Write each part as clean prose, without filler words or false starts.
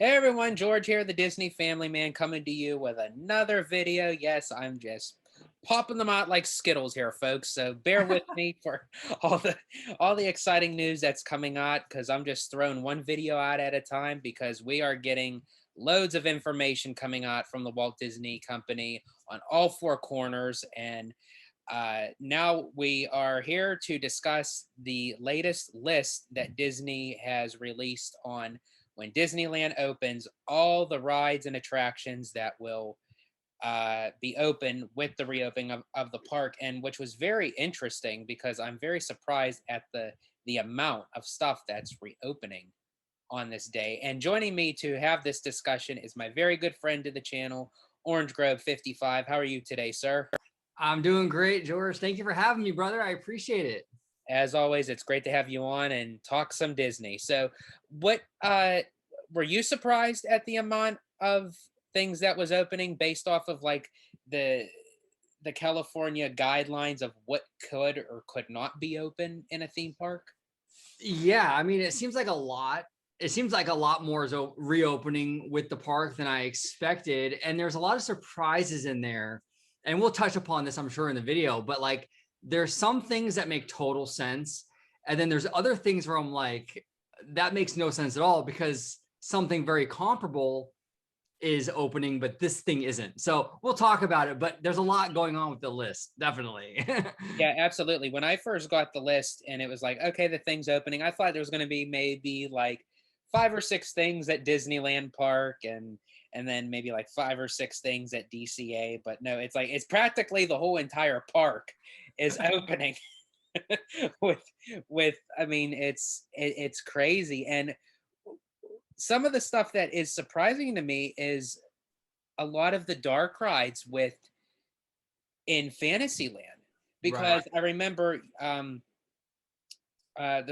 Hey everyone, George here, the Disney Family Man, coming to you with another video. Yes, I'm just popping them out like Skittles here, folks. So bear with me for all the all the exciting news that's coming out, because I'm just throwing one video out at a time because we are getting loads of information coming out from the Walt Disney Company on all four corners. And now we are here to discuss the latest list that Disney has released on when Disneyland opens, all the rides and attractions that will be open with the reopening of the park, and which was very interesting because I'm very surprised at the amount of stuff that's reopening on this day. And joining me to have this discussion is my very good friend to the channel, OrangeGrove55. How are you today, sir? I'm doing great, George. Thank you for having me, brother. I appreciate it. As always, it's great to have you on and talk some Disney. So, what were you surprised at the amount of things that was opening based off of like the the California guidelines of what could or could not be open in a theme park? Yeah, I mean, it seems like a lot. It seems like a lot more is reopening with the park than I expected. And there's a lot of surprises in there. And we'll touch upon this, I'm sure, in the video. But like, there's some things that make total sense. And then there's other things where I'm like, that makes no sense at all because something very comparable is opening, but this thing isn't. So we'll talk about it, but there's a lot going on with the list, definitely. Yeah, absolutely. When I first got the list and it was like, okay, the thing's opening, I thought there was going to be maybe like five or six things at Disneyland Park and then maybe like five or six things at DCA, but no, it's like it's practically the whole entire park is opening with I mean, it's crazy. And some of the stuff that is surprising to me is a lot of the dark rides with in Fantasyland, Right. because I remember the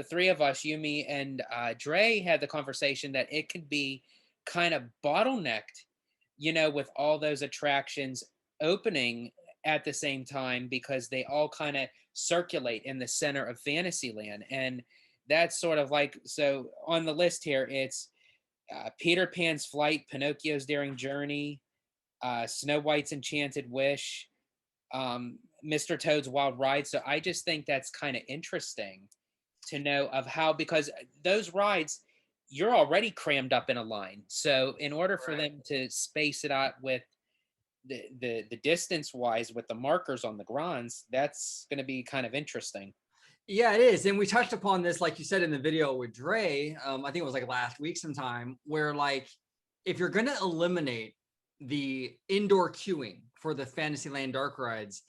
three of us, you, me, and Dre, had the conversation that it could be kind of bottlenecked, with all those attractions opening at the same time because they all kind of circulate in the center of Fantasyland. And that's sort of like, so on the list here, it's Peter Pan's Flight, Pinocchio's Daring Journey, Snow White's Enchanted Wish, Mr. Toad's Wild Ride. So I just think that's kind of interesting to know of how, because those rides, you're already crammed up in a line. So in order for Right. them to space it out with the distance wise with the markers on the gronds, that's going to be kind of interesting. Yeah, it is. And we touched upon this, like you said, in the video with Dre. I think it was like last week sometime, where like if you're going to eliminate the indoor queuing for the Fantasyland dark rides,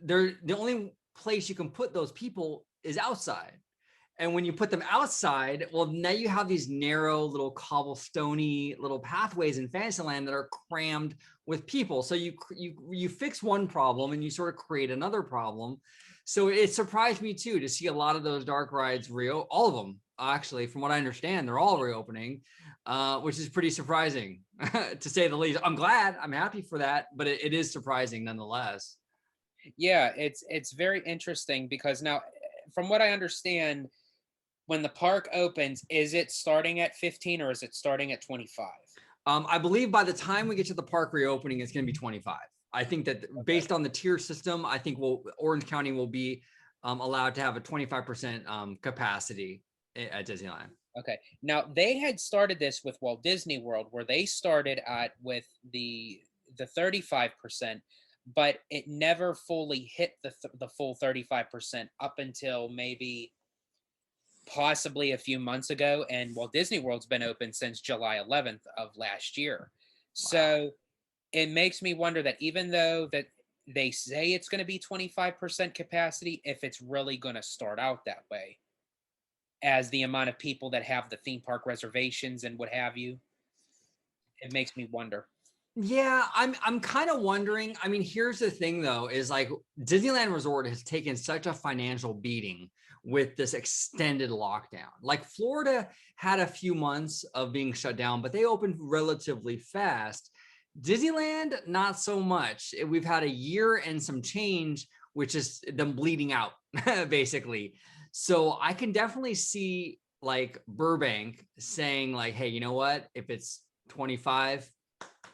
the only place you can put those people is outside. And when you put them outside, well, now you have these narrow little cobblestoney little pathways in Fantasyland that are crammed with people. So you fix one problem and you sort of create another problem. So it surprised me too to see a lot of those dark rides all of them actually, from what I understand, they're all reopening, which is pretty surprising to say the least. I'm glad, I'm happy for that, but it is surprising nonetheless. Yeah, it's very interesting because now, from what I understand, when the park opens, is it starting at 15 or is it starting at 25? I believe by the time we get to the park reopening, it's going to be 25. I think that Okay. based on the tier system, I think Orange County will be allowed to have a 25% capacity at Disneyland. Okay. Now they had started this with Walt Disney World, where they started at with the 35%, but it never fully hit the full 35% up until maybe possibly a few months ago. And Walt Disney World's been open since July 11th of last year. Wow. So it makes me wonder that even though that they say it's going to be 25% capacity, if it's really going to start out that way, as the amount of people that have the theme park reservations and what have you, it makes me wonder. Yeah, I'm kind of wondering. I mean, here's the thing though, is like Disneyland Resort has taken such a financial beating with this extended lockdown. Like Florida had a few months of being shut down, but they opened relatively fast. Disneyland, not so much. We've had a year and some change, which is them bleeding out, basically. So I can definitely see like Burbank saying like, hey, you know what? If it's 25,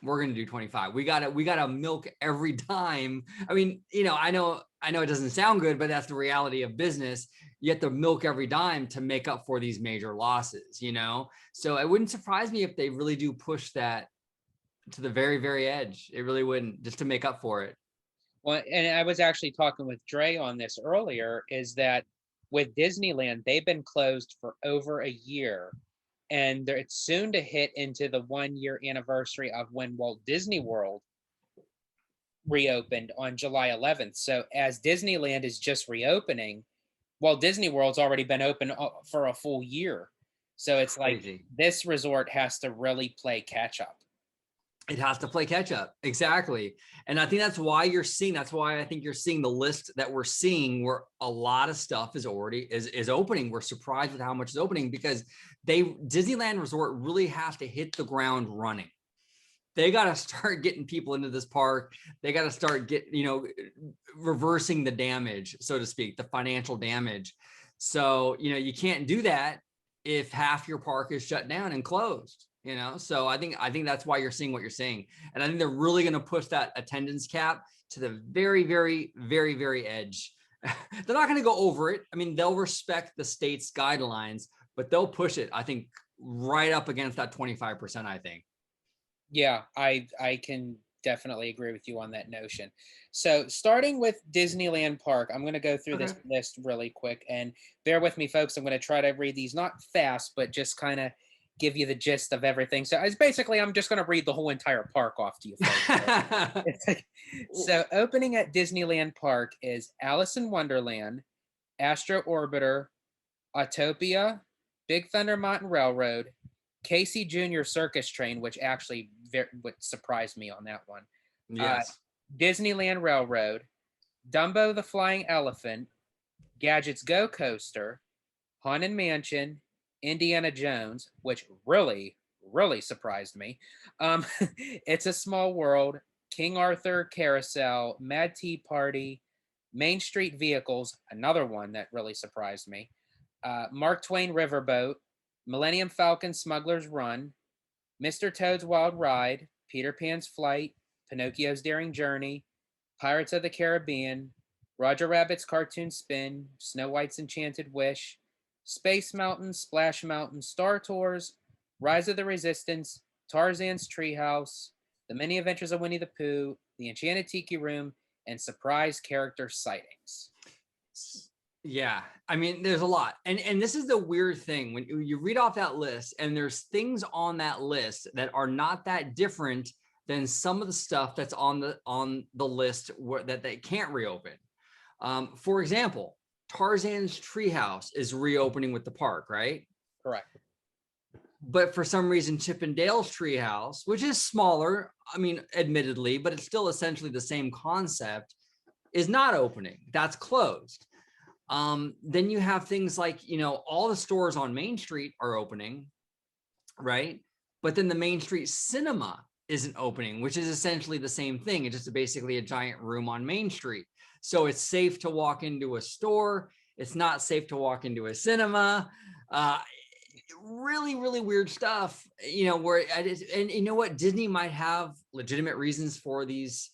we're going to do 25. We got to milk every dime. I mean, I know it doesn't sound good, but that's the reality of business. You have to milk every dime to make up for these major losses, So it wouldn't surprise me if they really do push that to the very, very edge. It really wouldn't, just to make up for it. Well, and I was actually talking with Dre on this earlier, is that with Disneyland, they've been closed for over a year, and it's soon to hit into the 1 year anniversary of when Walt Disney World reopened on July 11th. So as Disneyland is just reopening, Walt Disney World's already been open for a full year. So it's like this resort has to really play catch up. It has to play catch up. Exactly. And I think that's why I think you're seeing the list that we're seeing where a lot of stuff is already is opening. We're surprised with how much is opening because Disneyland Resort really has to hit the ground running. They got to start getting people into this park. They got to start reversing the damage, so to speak, the financial damage. So, you can't do that if half your park is shut down and closed. So I think that's why you're seeing what you're seeing. And I think they're really going to push that attendance cap to the very, very, very, very edge. They're not going to go over it. I mean, they'll respect the state's guidelines, but they'll push it, I think, right up against that 25%, I think. Yeah, I can definitely agree with you on that notion. So starting with Disneyland Park, I'm going to go through this list really quick, and bear with me, folks. I'm going to try to read these not fast, but just kind of give you the gist of everything. So it's basically, I'm just going to read the whole entire park off to you folks. So opening at Disneyland Park is Alice in Wonderland, Astro Orbiter, Autopia, Big Thunder Mountain Railroad, Casey Jr. Circus Train, which actually what surprised me on that one. Yes. Disneyland Railroad, Dumbo the Flying Elephant, Gadget's Go Coaster, Haunted Mansion, Indiana Jones, which really, really surprised me. It's a Small World, King Arthur Carousel, Mad Tea Party, Main Street Vehicles, another one that really surprised me. Mark Twain Riverboat, Millennium Falcon Smuggler's Run, Mr. Toad's Wild Ride, Peter Pan's Flight, Pinocchio's Daring Journey, Pirates of the Caribbean, Roger Rabbit's Cartoon Spin, Snow White's Enchanted Wish, Space Mountain, Splash Mountain, Star Tours, Rise of the Resistance, Tarzan's Treehouse, The Many Adventures of Winnie the Pooh, The Enchanted Tiki Room, and Surprise Character Sightings. Yeah, I mean, there's a lot. And this is the weird thing. When you read off that list and there's things on that list that are not that different than some of the stuff that's on the list that they can't reopen. For example, Tarzan's Treehouse is reopening with the park, right? Correct. But for some reason, Chip 'n Dale's Treehouse, which is smaller, I mean, admittedly, but it's still essentially the same concept, is not opening. That's closed. Then you have things like, all the stores on Main Street are opening, right? But then the Main Street Cinema isn't opening, which is essentially the same thing. It's just basically a giant room on Main Street. So it's safe to walk into a store. It's not safe to walk into a cinema. Really, really weird stuff, and you know what? Disney might have legitimate reasons for these.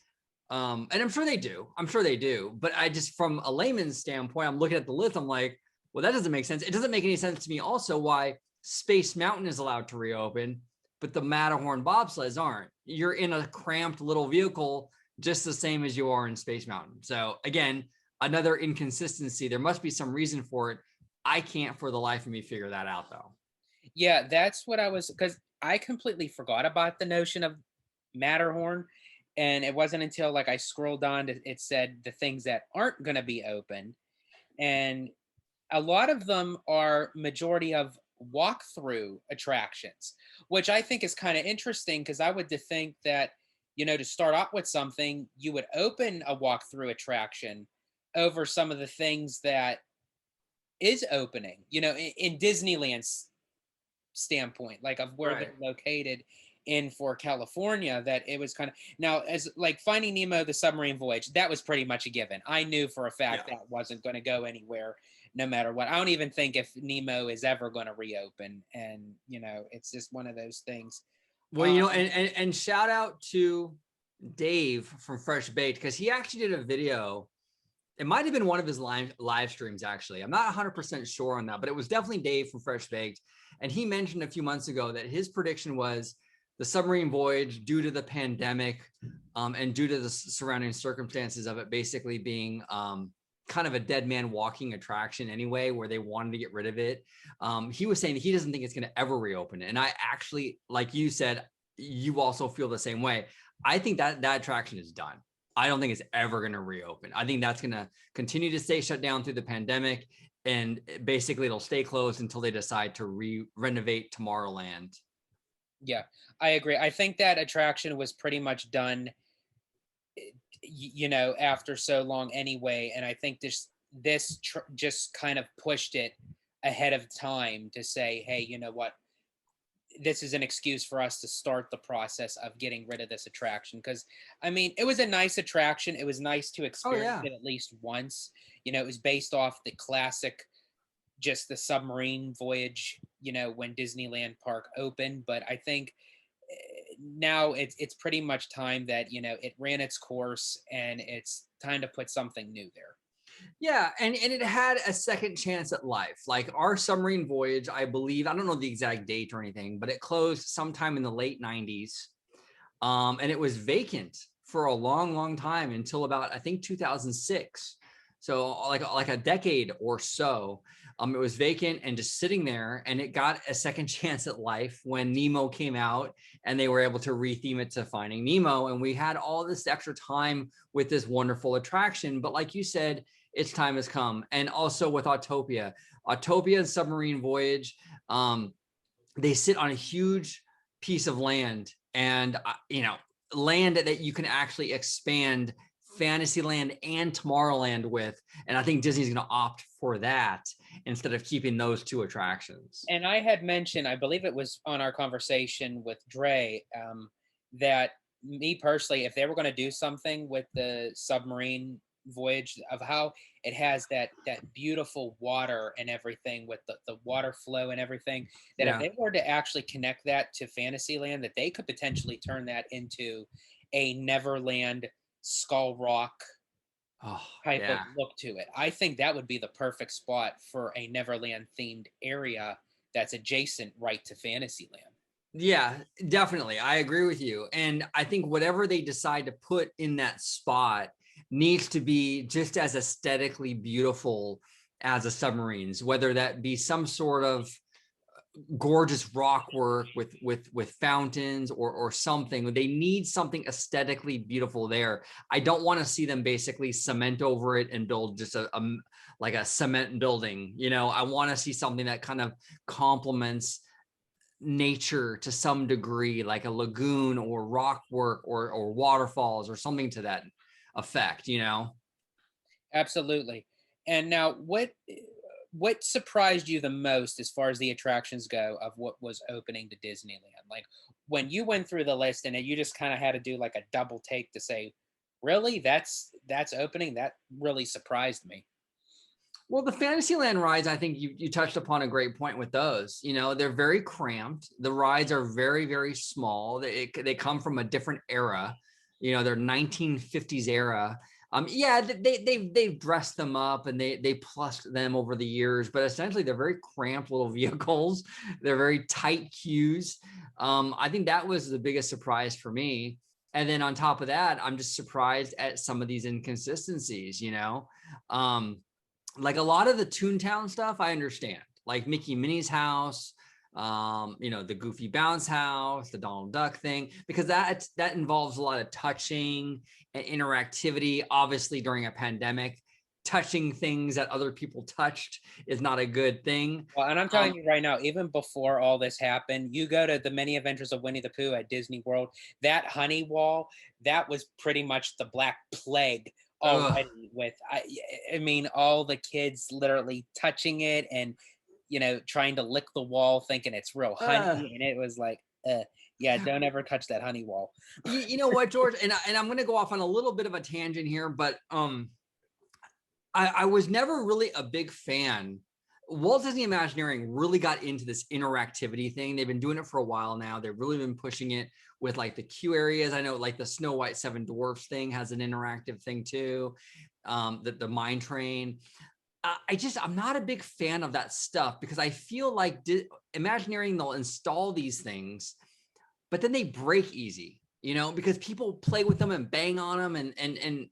And I'm sure they do. But I just, from a layman's standpoint, I'm looking at the list. I'm like, well, that doesn't make sense. It doesn't make any sense to me also why Space Mountain is allowed to reopen, but the Matterhorn bobsleds aren't. You're in a cramped little vehicle, just the same as you are in Space Mountain. So again, another inconsistency. There must be some reason for it. I can't for the life of me figure that out though. Yeah, that's what because I completely forgot about the notion of Matterhorn. And it wasn't until like I scrolled on it said the things that aren't going to be open. And a lot of them are majority of walkthrough attractions, which I think is kind of interesting because I would think that, to start out with something, you would open a walkthrough attraction over some of the things that is opening, in Disneyland's standpoint, like of where they're located for California, that it was kind of, now as like Finding Nemo, the submarine voyage, that was pretty much a given. I knew for a fact that wasn't going to go anywhere no matter what. I don't even think if Nemo is ever going to reopen, and it's just one of those things. Well, and shout out to Dave from Fresh Baked, because he actually did a video. It might have been one of his live streams, actually. I'm not 100% sure on that, but it was definitely Dave from Fresh Baked. And he mentioned a few months ago that his prediction was the submarine voyage, due to the pandemic and due to the surrounding circumstances of it basically being kind of a dead man walking attraction anyway, where they wanted to get rid of it. He was saying that he doesn't think it's going to ever reopen. And I actually, like you said, you also feel the same way. I think that attraction is done. I don't think it's ever going to reopen. I think that's going to continue to stay shut down through the pandemic, and basically it'll stay closed until they decide to renovate Tomorrowland. Yeah, I agree. I think that attraction was pretty much done, after so long anyway. And I think this just kind of pushed it ahead of time to say, hey, you know what? This is an excuse for us to start the process of getting rid of this attraction. Because I mean, it was a nice attraction. It was nice to experience it at least once. It was based off the classic, just the submarine voyage, when Disneyland Park opened. But I think now it's pretty much time that, it ran its course, and it's time to put something new there. Yeah, and it had a second chance at life. Like our submarine voyage, I believe, I don't know the exact date or anything, but it closed sometime in the late 90s. And it was vacant for a long, long time until about, I think, 2006. So like a decade or so. It was vacant and just sitting there, and it got a second chance at life when Nemo came out, and they were able to retheme it to Finding Nemo. And we had all this extra time with this wonderful attraction. But like you said, its time has come. And also with Autopia and Submarine Voyage, they sit on a huge piece of land, and land that you can actually expand Fantasyland and Tomorrowland with. And I think Disney's going to opt for that instead of keeping those two attractions. And I had mentioned, I believe it was on our conversation with Dre, that me personally, if they were going to do something with the submarine voyage, of how it has that beautiful water and everything, with the water flow and everything, that if they were to actually connect that to Fantasyland, that they could potentially turn that into a Neverland Skull Rock type of look to it. I think that would be the perfect spot for a Neverland themed area that's adjacent right to Fantasyland. Yeah, definitely. I agree with you. And I think whatever they decide to put in that spot needs to be just as aesthetically beautiful as the submarines, whether that be some sort of gorgeous rock work with fountains or something. They need something aesthetically beautiful there. I don't want to see them basically cement over it and build just a like a cement building. I want to see something that kind of complements nature to some degree, like a lagoon or rock work or waterfalls or something to that effect. Absolutely. And now, what surprised you the most as far as the attractions go of what was opening to Disneyland? Like when you went through the list and you just kind of had to do like a double take to say, really, that's opening? That really surprised me. Well, the Fantasyland rides, I think you touched upon a great point with those. They're very cramped. The rides are very, very small. They come from a different era. They're 1950s era. They've dressed them up and they plussed them over the years, but essentially they're very cramped little vehicles. They're very tight queues. I think that was the biggest surprise for me. And then on top of that, I'm just surprised at some of these inconsistencies. Like a lot of the Toontown stuff, I understand. Like Mickey Minnie's house, the Goofy Bounce house, the Donald Duck thing, because that involves a lot of touching and interactivity. Obviously, during a pandemic, touching things that other people touched is not a good thing. Well, and I'm telling you right now, even before all this happened, you go to the Many Adventures of Winnie the Pooh at Disney World, that honey wall, that was pretty much the Black Plague already. With I mean, all the kids literally touching it and trying to lick the wall thinking it's real honey, and it was like yeah, don't ever touch that honey wall. You know what, George, and I'm going to go off on a little bit of a tangent here, but I was never really a big fan. Walt Disney Imagineering really got into this interactivity thing. They've been doing it for a while now. They've really been pushing it with like the queue areas. I know like the Snow White Seven Dwarfs thing has an interactive thing too. The mine train. I'm not a big fan of that stuff because I feel like Imagineering, they'll install these things, but then they break easy, because people play with them and bang on them and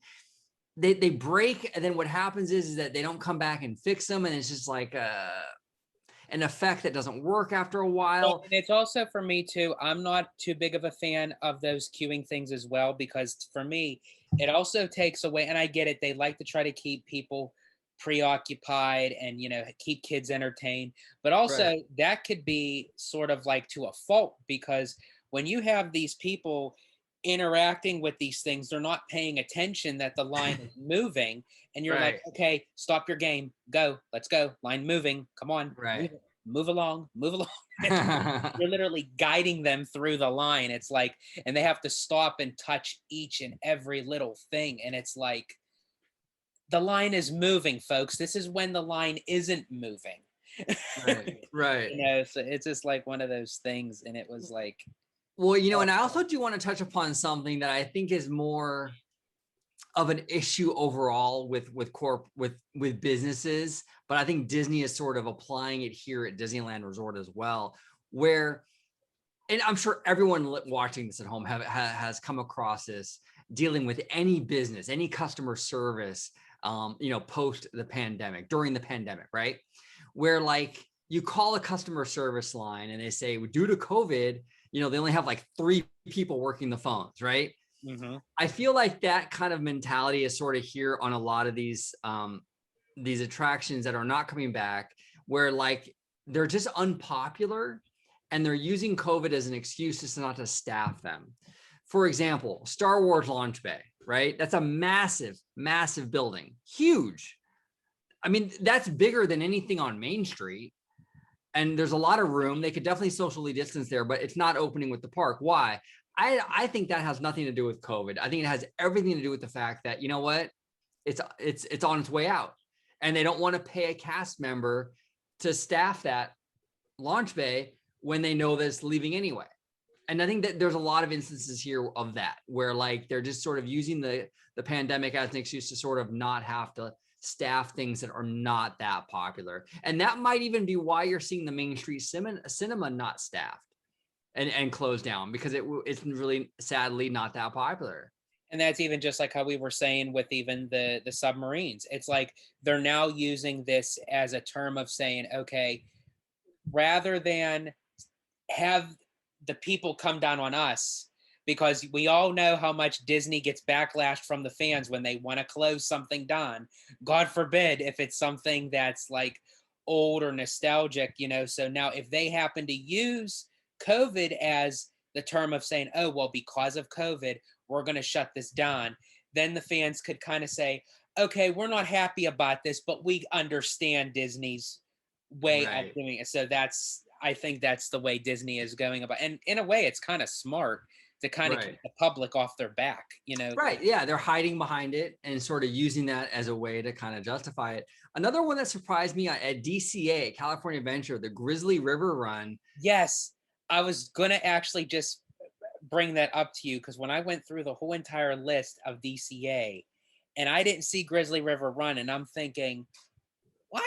they break. And then what happens is that they don't come back and fix them. And it's just like an effect that doesn't work after a while. And it's also for me too. I'm not too big of a fan of those queuing things as well, because for me, it also takes away, and I get it, they like to try to keep people preoccupied and keep kids entertained, but also Right. that could be sort of like to a fault, because when you have these people interacting with these things, they're not paying attention that the line is moving, and you're like, Right. okay, stop your game, go, let's go, line moving, come on, Right. move along, move along. You're literally guiding them through the line. It's like, and they have to stop and touch each and every little thing, and it's like, the line is moving, folks. This is when the line isn't moving. Right. Right. So it's just like one of those things, and it was like, Well, and I also do want to touch upon something that I think is more of an issue overall with businesses, but I think Disney is sort of applying it here at Disneyland Resort as well, where, and I'm sure everyone watching this at home has come across this, dealing with any business, any customer service, post the pandemic, during the pandemic, right? Where like you call a customer service line and they say, due to COVID, they only have like 3 people working the phones, right? mm-hmm. I feel like that kind of mentality is sort of here on a lot of these attractions that are not coming back, where like they're just unpopular and they're using COVID as an excuse just not to staff them. For example, Star Wars Launch Bay, right? That's a massive, massive building, huge. I mean, that's bigger than anything on Main Street. And there's a lot of room. They could definitely socially distance there, but it's not opening with the park. Why? I think that has nothing to do with COVID. I think it has everything to do with the fact that, you know what? It's on its way out. And they don't want to pay a cast member to staff that launch bay when they know that it's leaving anyway. And I think that there's a lot of instances here of that, where like they're just sort of using the pandemic as an excuse to sort of not have to staff things that are not that popular. And that might even be why you're seeing the Main Street cinema not staffed and closed down, because it's really sadly not that popular. And that's even just like how we were saying with even the submarines. It's like they're now using this as a term of saying, okay, rather than have the people come down on us, because we all know how much Disney gets backlash from the fans when they want to close something down. God forbid if it's something that's like old or nostalgic, So now if they happen to use COVID as the term of saying, oh, well, because of COVID, we're going to shut this down, then the fans could kind of say, okay, we're not happy about this, but we understand Disney's way of doing it. So I think that's the way Disney is going about. And in a way, it's kind of smart to kind of keep the public off their back, Right. Yeah. They're hiding behind it and sort of using that as a way to kind of justify it. Another one that surprised me at DCA, California Adventure, the Grizzly River Run. Yes. I was going to actually just bring that up to you, because when I went through the whole entire list of DCA and I didn't see Grizzly River Run, and I'm thinking, what?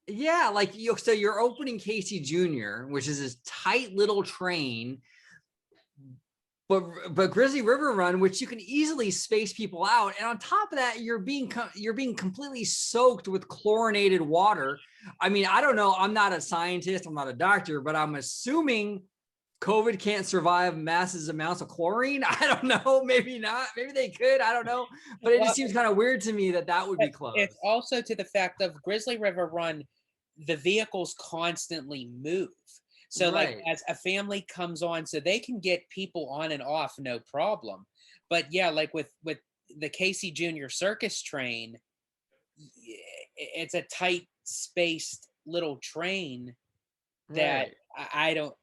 Yeah, like so you're opening Casey Jr., which is this tight little train, but Grizzly River Run, which you can easily space people out, and on top of that, you're being completely soaked with chlorinated water. I mean, I don't know. I'm not a scientist. I'm not a doctor, but I'm assuming COVID can't survive massive amounts of chlorine. I don't know. Maybe not. Maybe they could. I don't know. But it just seems kind of weird to me that would be closed. It's also to the fact of Grizzly River Run, the vehicles constantly move. So like as a family comes on, so they can get people on and off, no problem. But yeah, like with the Casey Jr. circus train, it's a tight spaced little train that I don't,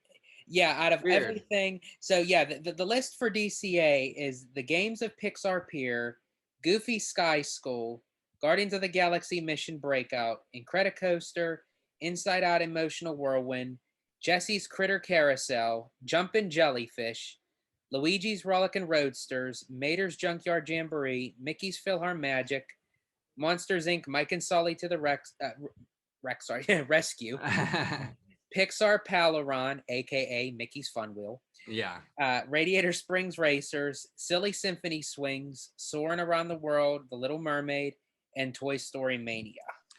out of everything. So yeah, the list for DCA is the Games of Pixar Pier, Goofy Sky School, Guardians of the Galaxy Mission Breakout, Incredicoaster, Inside Out Emotional Whirlwind, Jesse's Critter Carousel, Jumpin' Jellyfish, Luigi's Rollickin' Roadsters, Mater's Junkyard Jamboree, Mickey's PhilharMagic, Monsters Inc. Mike and Sully to the Rescue, Pixar Palaron, aka Mickey's Fun Wheel, Yeah. Radiator Springs Racers, Silly Symphony Swings, Soarin' Around the World, The Little Mermaid, and Toy Story Mania.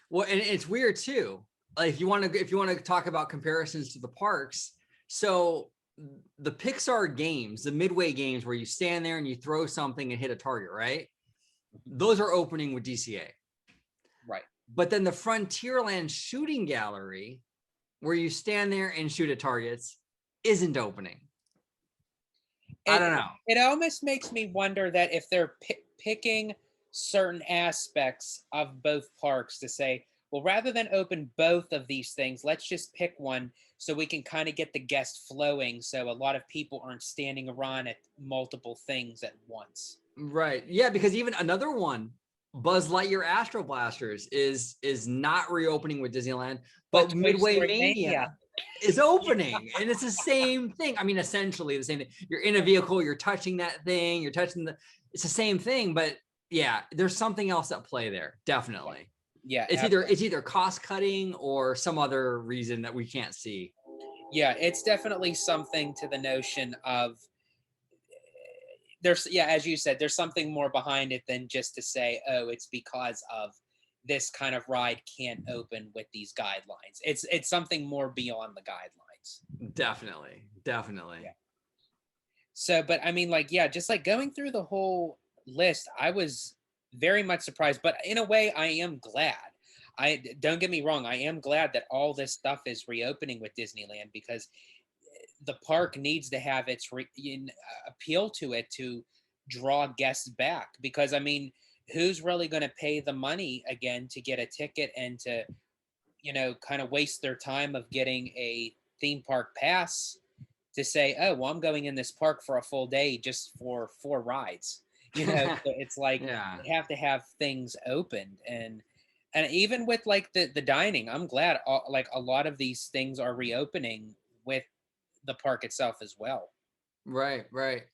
Well, and it's weird too. Like if you want to talk about comparisons to the parks, so the Pixar games, the Midway games where you stand there and you throw something and hit a target, right? Those are opening with DCA. Right. But then the Frontierland shooting gallery, where you stand there and shoot at targets, isn't opening. I don't know. It almost makes me wonder that if they're picking certain aspects of both parks to say, well, rather than open both of these things, let's just pick one so we can kind of get the guest flowing so a lot of people aren't standing around at multiple things at once. Right. Yeah, because even another one, Buzz Lightyear Astro Blasters is not reopening with Disneyland, but Midway Mania is opening, and it's the same thing. I mean, essentially the same thing. You're in a vehicle, you're touching that thing, it's the same thing, but yeah, there's something else at play there, definitely. Yeah, it's either cost cutting or some other reason that we can't see. Yeah, it's definitely something to the notion of there's, yeah, as you said, there's something more behind it than just to say, oh, it's because of this kind of ride can't open with these guidelines. It's something more beyond the guidelines. Definitely. Yeah. So, but I mean, like, yeah, just like going through the whole list, I was very much surprised, but in a way, I am glad. I don't get me wrong, I am glad that all this stuff is reopening with Disneyland because the park needs to have its appeal to it to draw guests back. Because I mean, who's really going to pay the money again to get a ticket and to, kind of waste their time of getting a theme park pass to say, oh, well, I'm going in this park for a full day just for 4 rides. So it's like Yeah. they have to have things opened, and even with like the dining, I'm glad like a lot of these things are reopening with the park itself as well. Right.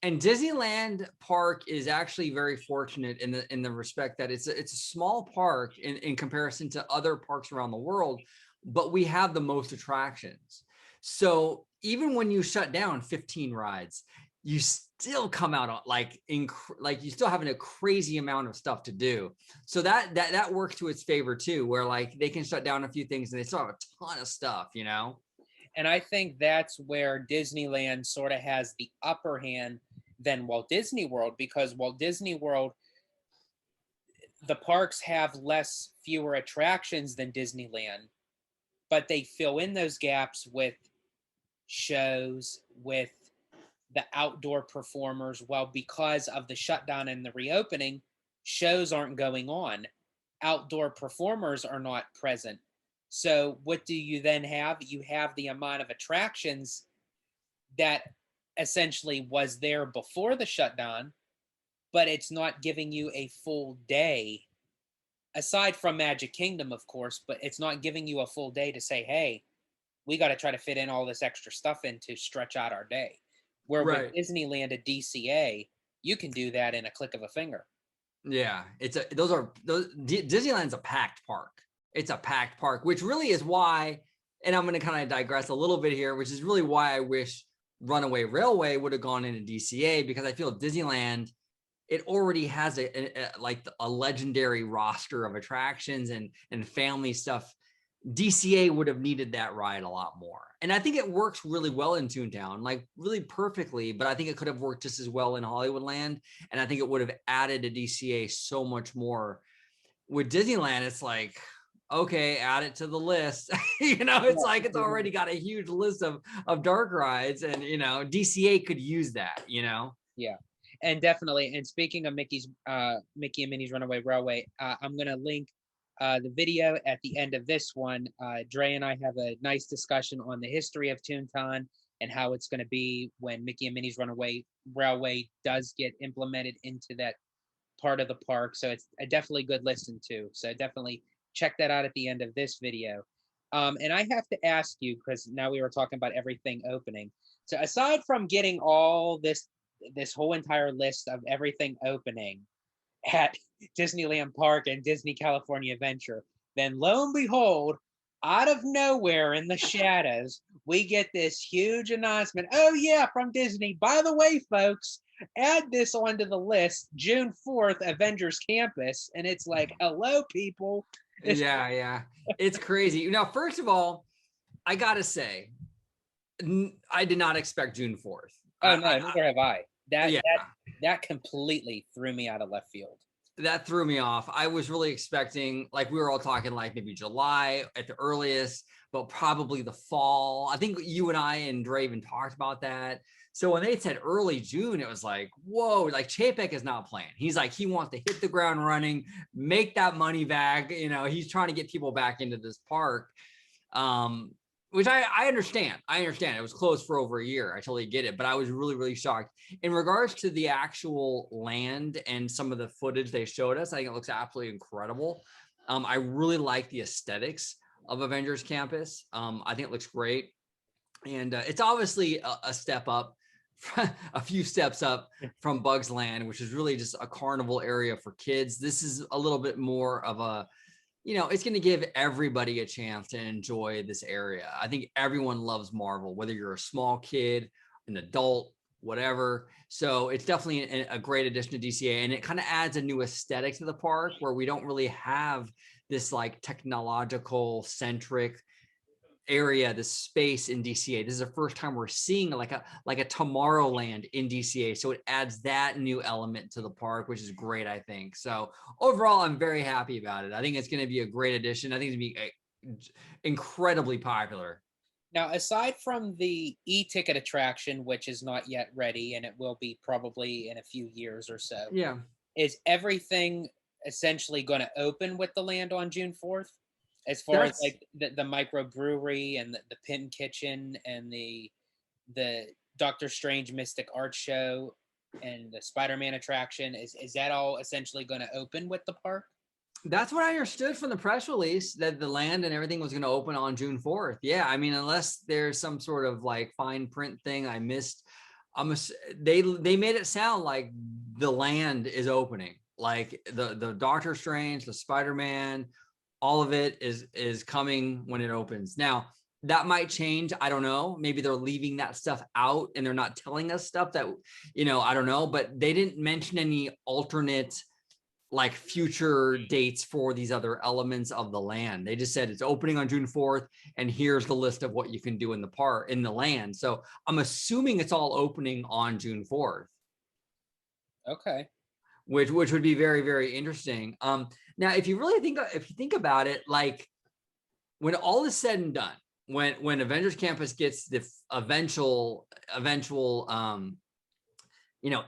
And Disneyland Park is actually very fortunate in the respect that it's a small park in comparison to other parks around the world, but we have the most attractions. So even when you shut down 15 rides, you still come out like you still having a crazy amount of stuff to do. So that works to its favor too, where like they can shut down a few things and they still have a ton of stuff, And I think that's where Disneyland sort of has the upper hand than Walt Disney World, because Walt Disney World, the parks have fewer attractions than Disneyland, but they fill in those gaps with shows, with the outdoor performers. Well, because of the shutdown and the reopening, shows aren't going on. Outdoor performers are not present. So what do you then have? You have the amount of attractions that essentially was there before the shutdown, but it's not giving you a full day, aside from Magic Kingdom, of course, but it's not giving you a full day to say, hey, we got to try to fit in all this extra stuff in to stretch out our day. Where with Disneyland at DCA, you can do that in a click of a finger. Yeah, Disneyland's a packed park. It's a packed park, which really is why, and I'm going to kind of digress a little bit here, which is really why I wish Runaway Railway would have gone into DCA, because I feel Disneyland, it already has a legendary roster of attractions and family stuff. DCA would have needed that ride a lot more. And I think it works really well in Toontown, like really perfectly, but I think it could have worked just as well in Hollywoodland. And I think it would have added to DCA so much more. With Disneyland, it's like, okay, add it to the list. It's like it's already got a huge list of dark rides, and DCA could use that, Yeah. And definitely. And speaking of Mickey and Minnie's Runaway Railway, I'm gonna link the video at the end of this one. Dre and I have a nice discussion on the history of Toontown and how it's going to be when Mickey and Minnie's Runaway Railway does get implemented into that part of the park. So it's a definitely good listen to. So definitely check that out at the end of this video. And I have to ask you, because now we were talking about everything opening. So aside from getting all this whole entire list of everything opening at Disneyland Park and Disney California Adventure, then lo and behold, out of nowhere in the shadows, we get this huge announcement. Oh yeah, from Disney. By the way, folks, add this onto the list. June 4th, Avengers Campus. And it's like, hello, people. Yeah. It's crazy. Now, first of all, I gotta say, I did not expect June 4th. Oh no, neither have I. Yeah. That completely threw me out of left field. That threw me off. I was really expecting, like, we were all talking like maybe July at the earliest, but probably the fall. I think you and I and Dre even talked about that. So when they said early June, it was like, whoa, like Chapek is not playing. He's like, he wants to hit the ground running, make that money back. You know, he's trying to get people back into this park. Which I understand. I understand. It was closed for over a year. I totally get it. But I was really, really shocked. In regards to the actual land and some of the footage they showed us, I think it looks absolutely incredible. I really like the aesthetics of Avengers Campus. I think it looks great. And it's obviously a step up, a few steps up from Bugs Land, which is really just a carnival area for kids. This is a little bit more of a, you know, it's going to give everybody a chance to enjoy this area. I think everyone loves Marvel, whether you're a small kid, an adult, whatever. So it's definitely a great addition to DCA, and it kind of adds a new aesthetic to the park where we don't really have this like technological centric area, the space in DCA. This is the first time we're seeing like a Tomorrowland in DCA. So it adds that new element to the park, which is great, I think. So overall, I'm very happy about it. I think it's going to be a great addition. I think it's going to be incredibly popular. Now, aside from the e-ticket attraction, which is not yet ready, and it will be probably in a few years or so. Yeah. Is everything essentially going to open with the land on June 4th? As far as like the microbrewery and the Pin Kitchen and the Doctor Strange Mystic Art Show and the Spider-Man attraction, is that all essentially going to open with the park? That's what I understood from the press release, that the land and everything was going to open on June 4th. Yeah, I mean, unless there's some sort of like fine print thing I missed, they made it sound like the land is opening, like the Doctor Strange, the Spider-Man, all of it is coming when it opens. Now, that might change. I don't know. Maybe they're leaving that stuff out and they're not telling us stuff that, you know, I don't know. But they didn't mention any alternate like future dates for these other elements of the land. They just said it's opening on June 4th and here's the list of what you can do in the park, in the land. So I'm assuming it's all opening on June 4th. Okay. Which would be very, very interesting. Now, if you think about it, like when all is said and done, when Avengers Campus gets the eventual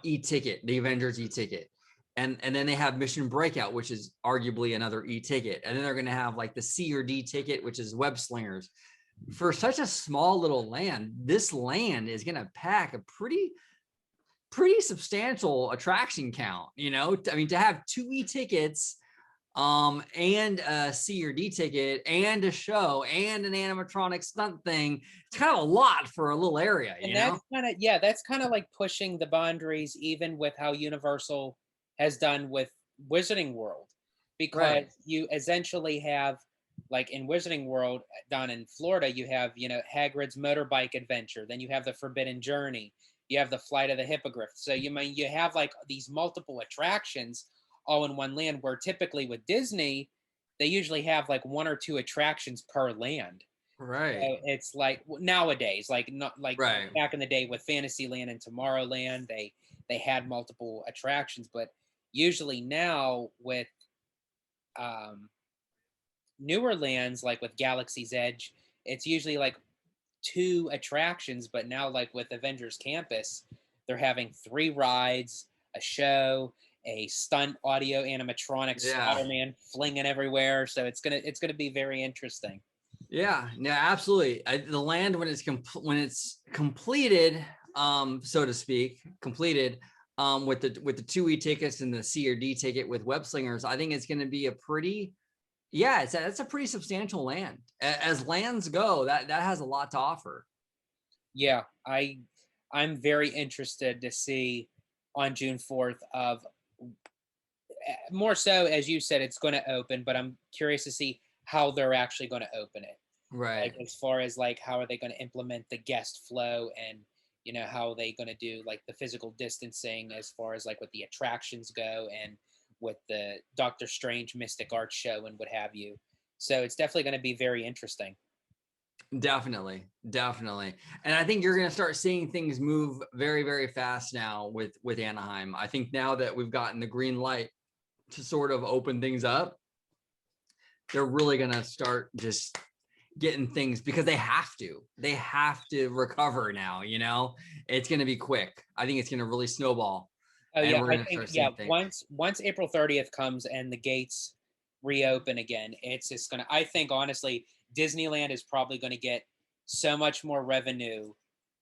e-ticket, the Avengers e-ticket, and then they have Mission Breakout, which is arguably another e-ticket, and then they're going to have like the C or D ticket, which is Web Slingers. For such a small little land, this land is going to pack a pretty substantial attraction count, you know. I mean, to have 2 e-tickets and a C or D ticket and a show and an animatronic stunt thing, it's kind of a lot for a little area, you know. That's kind of like pushing the boundaries, even with how Universal has done with Wizarding World, because you essentially have, like in Wizarding World down in Florida, you have, you know, Hagrid's motorbike adventure, then you have the Forbidden Journey, you have the Flight of the Hippogriff. So you have like these multiple attractions all in one land, where typically with Disney, they usually have like 1 or 2 attractions per land. Right. So it's like nowadays, like not like back in the day with Fantasyland and Tomorrowland, they had multiple attractions, but usually now with newer lands, like with Galaxy's Edge, it's usually like 2 attractions. But now, like with Avengers Campus, they're having 3 rides, a show, a stunt audio animatronic Spider-Man flinging everywhere. So it's gonna be very interesting. Yeah, absolutely. The land when it's completed, so to speak, completed, with the 2E tickets and the C or D ticket with Web Slingers, I think it's going to be a pretty, that's a pretty substantial land. As lands go, that has a lot to offer. Yeah, I'm very interested to see on June 4th of more so, as you said, it's going to open, but I'm curious to see how they're actually going to open it. Right. Like as far as like how are they going to implement the guest flow, and how are they going to do like the physical distancing as far as like with the attractions go, and with the Doctor Strange Mystic Art show and what have you. So it's definitely going to be very interesting. Definitely. And I think you're going to start seeing things move very, very fast now with Anaheim. I think now that we've gotten the green light to sort of open things up, they're really going to start just getting things, because they have to recover now. It's going to be quick. I think it's going to really snowball. Oh And yeah, we're I going to think start seeing things. once April 30th comes and the gates reopen again, it's just gonna. I think honestly, Disneyland is probably going to get so much more revenue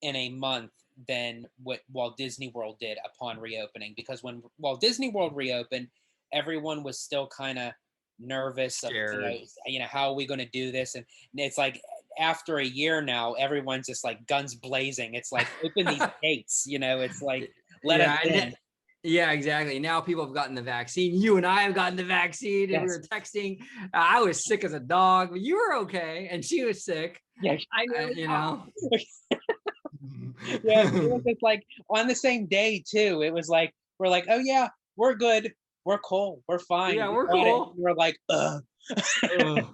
in a month than what Walt Disney World did upon reopening. Because when Walt Disney World reopened, everyone was still kind of nervous of Scared. how are we going to do this, and it's like after a year now, everyone's just like guns blazing. It's like open these gates, it's like let us Yeah, in. yeah, exactly. Now people have gotten the vaccine. You and I have gotten the vaccine, and we Yes. were texting. I was sick as a dog, but you were okay, and she was sick. Yeah, I know. You know. Yeah, it was just like on the same day too. It was like we're like, oh yeah, we're good, we're cool, we're fine. Yeah, We we're got it. cool. We're like, ugh. Ugh.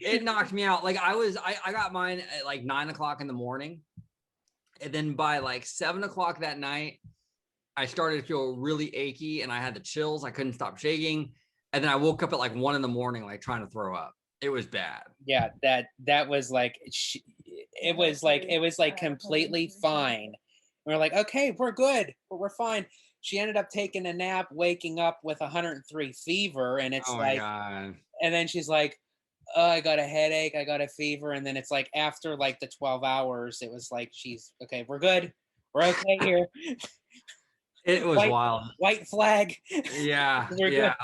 It knocked me out. Like I got mine at like 9 o'clock in the morning, and then by like 7 o'clock that night, I started to feel really achy, and I had the chills. I couldn't stop shaking, and then I woke up at like 1 in the morning, like trying to throw up. It was bad. Yeah, that was like it was like completely fine. We're like, okay, we're good, we're fine. She ended up taking a nap, waking up with 103 fever, and it's Oh my like, God. and then she's like, oh, I got a headache, I got a fever, and then it's like after like the 12 hours, it was like she's okay, we're good, we're okay here. It was white wild. white flag. Yeah, We're yeah.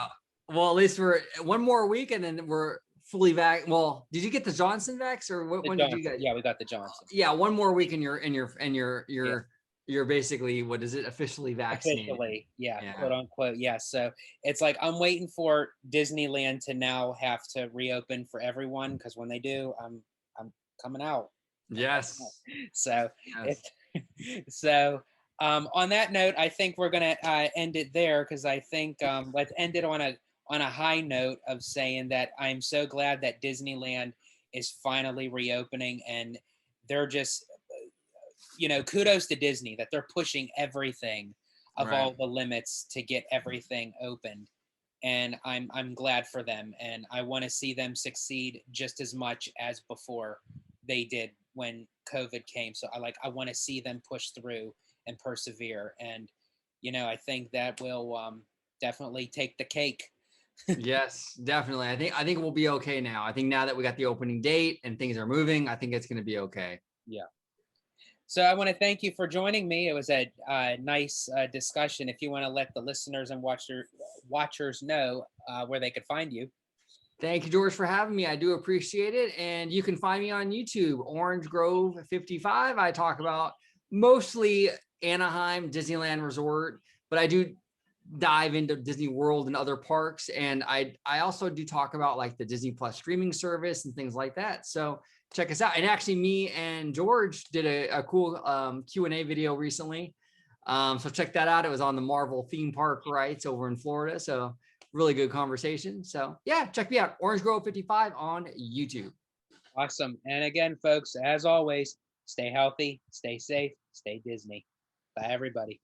good. Well, at least we're one more week, and then we're fully vac. Well, did you get the Johnson vax, or The when did you Johnson. get? Yeah, we got the Johnson. Yeah, one more week, and Yeah. you're basically, what is it, officially vaccinated? Officially, yeah, Yeah. quote unquote, yeah. So it's like I'm waiting for Disneyland to now have to reopen for everyone, because when they do, I'm coming out. Yes. So Yes. if so, on that note, I think we're gonna end it there, because I think let's end it on a high note of saying that I'm so glad that Disneyland is finally reopening, and they're just kudos to Disney that they're pushing everything of Right. all the limits to get everything opened. And I'm glad for them, and I want to see them succeed just as much as before they did when COVID came. So I want to see them push through and persevere, and I think that will definitely take the cake. Yes, definitely. I think we'll be okay now. I think now that we got the opening date and things are moving, I think it's going to be okay. Yeah. So I want to thank you for joining me. It was a nice discussion. If you want to let the listeners and watchers know where they could find you. Thank you, George, for having me. I do appreciate it. And you can find me on YouTube, OrangeGrove55. I talk about mostly Anaheim, Disneyland Resort, but I do dive into Disney World and other parks. And I also do talk about like the Disney Plus streaming service and things like that. So check us out. And actually, me and George did a cool Q&A video recently. So check that out. It was on the Marvel theme park rights over in Florida. So really good conversation. So yeah, check me out, OrangeGrove55 on YouTube. Awesome. And again, folks, as always, stay healthy, stay safe, stay Disney. Bye, everybody.